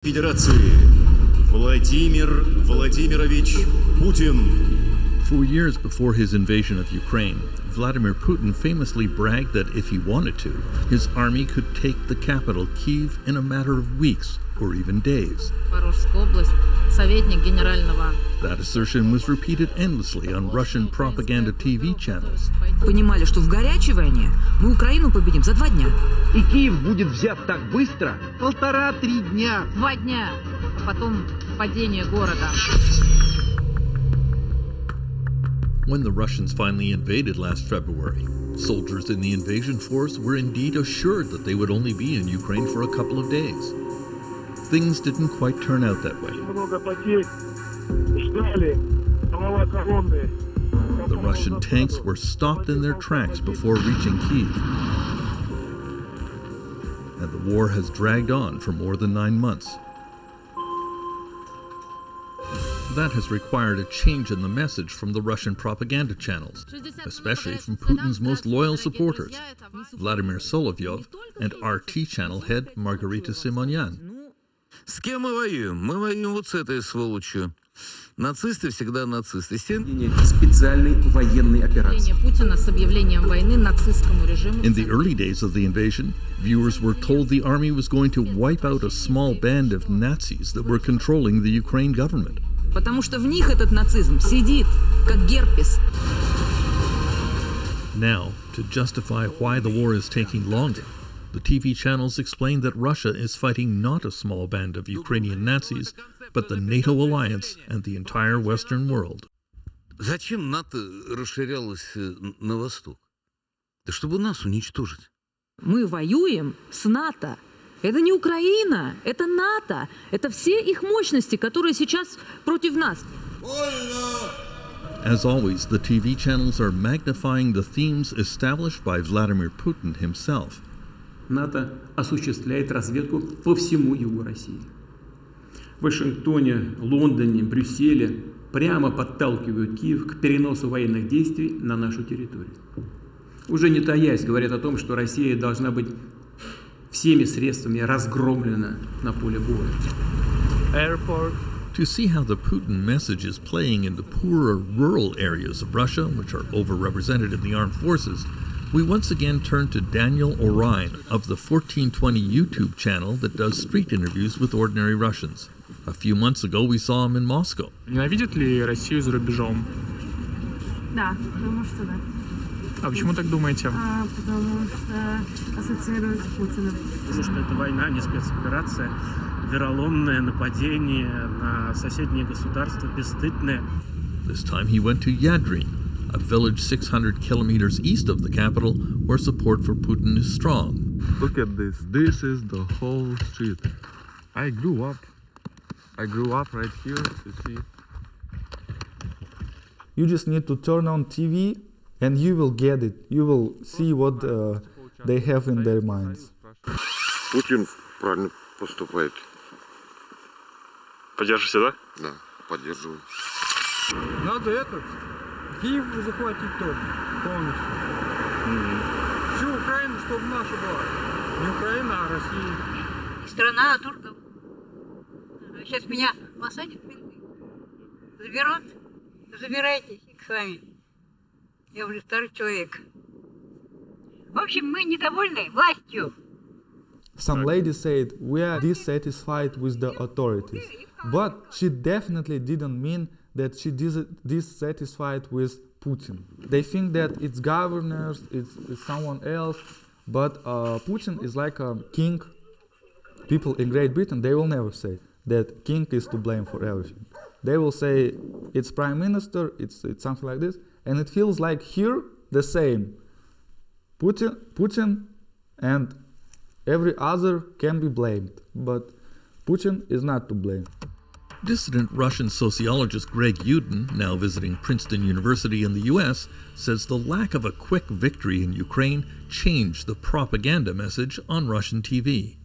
Федерации Vladimir Vladimirovich Putin. 4 years before his invasion of Ukraine, Vladimir Putin famously bragged that if he wanted to, his army could take the capital, Kyiv, in a matter of weeks or even days. That assertion was repeated endlessly on Russian propaganda TV channels. Понимали, что в горячей войне мы Украину победим за 2 дня. И Киев будет взят так быстро? 1,5-3 дня. 2 дня, а потом падение города. When the Russians finally invaded last February, soldiers in the invasion force were indeed assured that they would only be in Ukraine for a couple of days. Things didn't quite turn out that way. The Russian tanks were stopped in their tracks before reaching Kyiv. And the war has dragged on for more than 9 months. That has required a change in the message from the Russian propaganda channels, especially from Putin's most loyal supporters, Vladimir Solovyov and RT channel head Margarita Simonyan. С кем мы воюем? Мы воюем вот с этой сволочью. Нацисты всегда нацисты. Специальной военной операции. In the early days of the invasion, viewers were told the army was going to wipe out a small band of Nazis that were controlling the Ukraine government. Потому что в них этот нацизм сидит, как герпес. Now, to justify why the war is taking longer, the TV channels explain that Russia is fighting not a small band of Ukrainian Nazis, but the NATO alliance and the entire Western world. Зачем НАТО расширялось на восток? Да чтобы нас уничтожить. Мы воюем с НАТО. Это не Украина, это НАТО. Это все их мощности, которые сейчас против нас. As always, the TV channels are magnifying the themes established by Vladimir Putin himself. НАТО осуществляет разведку по всему югу России. В Вашингтоне, Лондоне, Брюсселе прямо подталкивают Киев к переносу военных действий на нашу территорию. Уже не таясь, говорят о том, что Россия должна быть всеми средствами разгромлена на поле боя. To see how the Putin message is playing in the poorer rural areas of Russia, which are overrepresented in the armed forces, we once again turn to Daniil Orain of the 1420 YouTube channel that does street interviews with ordinary Russians. A few months ago, we saw him in Moscow. Ненавидят ли Россию за рубежом? Да, потому что да. А почему так думаете? Потому что ассоциируют с Путиным. Потому что это война, не спецоперация, вероломное нападение на соседние государства, бесстыдное. This time he went to Yadrin, a village 600 kilometers east of the capital, where support for Putin is strong. Look at this. This is the whole street. I grew up right here, you see. You just need to turn on TV and you will get it. You will see what they have in their minds. Путин правильно поступает. Поддержите, да? Да, поддерживаю. Надо Киев захватить тоже полностью. Всю Украину, чтобы наша была. Не Украина, а Россия. Страна турков. Сейчас меня посадят, заберут, забирайтесь к вами. Я уже старый человек. В общем, мы недовольны властью. Some lady said, we are dissatisfied with the authorities. But she definitely didn't mean that she is dissatisfied with Putin. They think that it's governors, it's someone else. But Putin is like a king. People in Great Britain, they will never say that king is to blame for everything. They will say it's prime minister, it's something like this. And it feels like here the same. Putin and every other can be blamed, but Putin is not to blame. Dissident Russian sociologist Greg Yudin, now visiting Princeton University in the US, says the lack of a quick victory in Ukraine changed the propaganda message on Russian TV.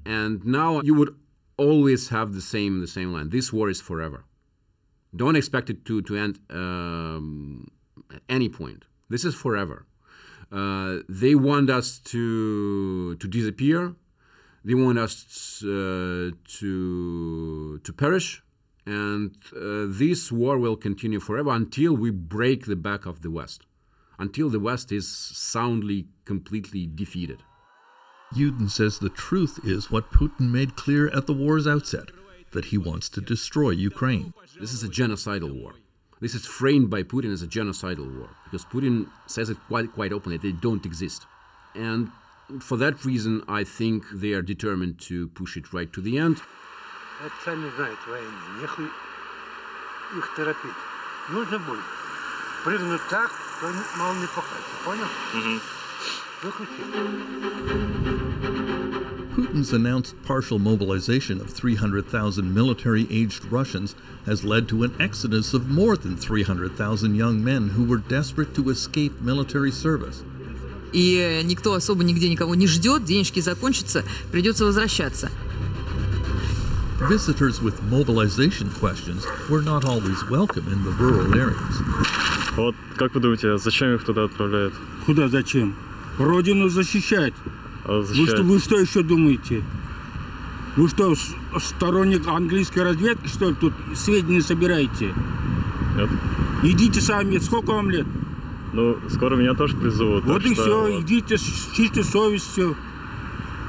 And now you would always have the same line. This war is forever. Don't expect it to end at any point. This is forever. They want us to disappear. They want us to perish, and this war will continue forever until we break the back of the West, until the West is soundly, completely defeated. Yudin says the truth is what Putin made clear at the war's outset, that he wants to destroy Ukraine. This is a genocidal war. This is framed by Putin as a genocidal war, because Putin says it quite openly, they don't exist. And for that reason, I think they are determined to push it right to the end. Это сами знаете, войны. Нехуй их торопить. Нужно будет прыгнуть так, что мало не покажется. Понял? Putin's announced partial mobilization of 300,000 military-aged Russians has led to an exodus of more than 300,000 young men who were desperate to escape military service. И никто особо нигде никого не ждет, денежки закончатся, придется возвращаться. Visitors with mobilization questions were not always welcome in the rural areas. Вот как вы думаете, зачем их туда отправляют? Куда зачем? Родину защищать. Вы что еще думаете? Вы что, сторонник английской разведки, что ли, тут сведения собираете? Нет. Идите сами, сколько вам лет? Ну, скоро меня тоже призовут. Вот и все, идите с чистой совестью.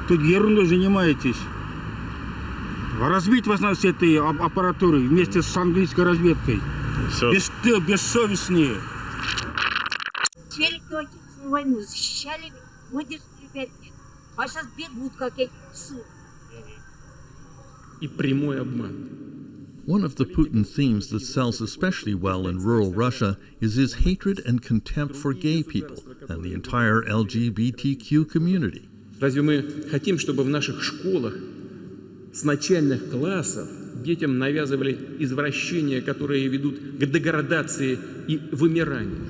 Тут ерундой занимаетесь. Разбить вас надо с этой аппаратурой вместе с английской разведкой. Бессовестные. Великую Отечественную войну защищали, выдержали 5 лет. А сейчас бегут, как эти псы. И прямой обман. One of the Putin themes that sells especially well in rural Russia is his hatred and contempt for gay people and the entire LGBTQ community. Разве мы хотим, чтобы в наших школах с начальных классов детям навязывали извращения, которые ведут к деградации и вымиранию?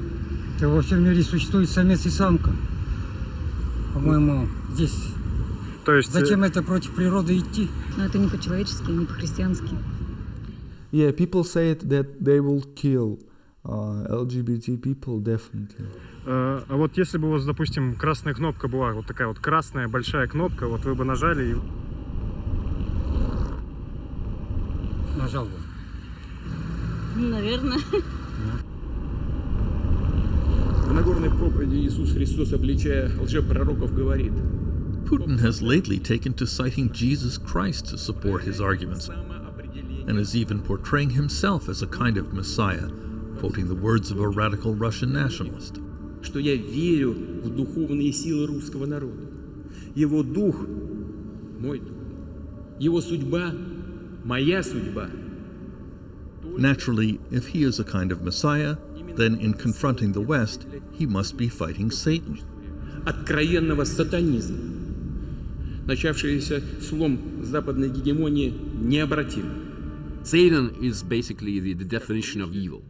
Во всем мире существует самец и самка. По-моему, здесь... То есть... Зачем это против природы идти? Но это не по-человечески, не по-христиански. Yeah, people say that they will kill LGBT people, definitely. А вот если бы у вас, допустим, красная кнопка была, вот такая вот красная большая кнопка, вот вы бы нажали и... Нажал бы. Наверное. В Нагорной проповеди Иисус Христос, обличая лжепророков, говорит: Putin has lately taken to citing Jesus Christ to support his arguments, and is even portraying himself as a kind of Messiah, quoting the words of a radical Russian nationalist. Что я верю в духовные силы русского народа. Его дух – мой дух. Его судьба – моя судьба. Naturally, if he is a kind of Messiah, then in confronting the West, he must be fighting Satan. Откровенного сатанизма. Начавшийся слом западной гегемонии необратим. Satan is basically the definition of evil.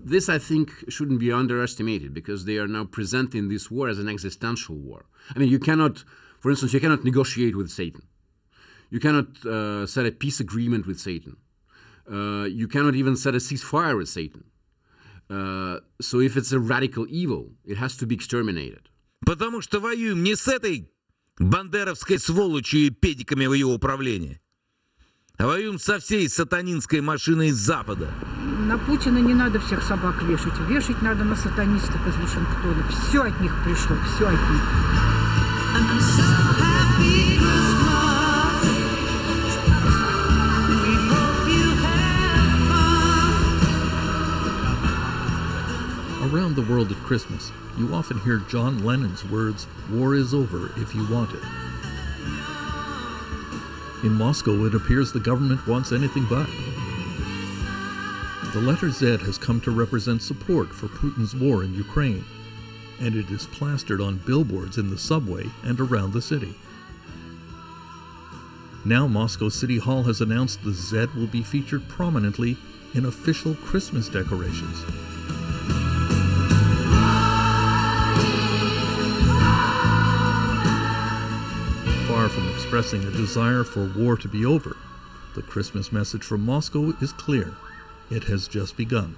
This, I think, shouldn't be underestimated, because they are now presenting this war as an existential war. I mean, you cannot, for instance, you cannot negotiate with Satan. You cannot set a peace agreement with Satan. You cannot even set a ceasefire with Satan. So if it's a radical evil, it has to be exterminated. Потому что воюем не с этой бандеровской сволочью и педиками в его управлении, а воюем со всей сатанинской машиной Запада. На Путина не надо всех собак вешать. Вешать надо на сатанистов из Вашингтона. Все от них пришло, все от них. Around the world at Christmas, you often hear John Lennon's words, "War is over if you want it." In Moscow, it appears the government wants anything but. The letter Z has come to represent support for Putin's war in Ukraine, and it is plastered on billboards in the subway and around the city. Now Moscow City Hall has announced the Z will be featured prominently in official Christmas decorations. Far from expressing a desire for war to be over, the Christmas message from Moscow is clear. It has just begun.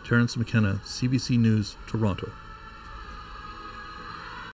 Terence, McKenna, CBC News, Toronto.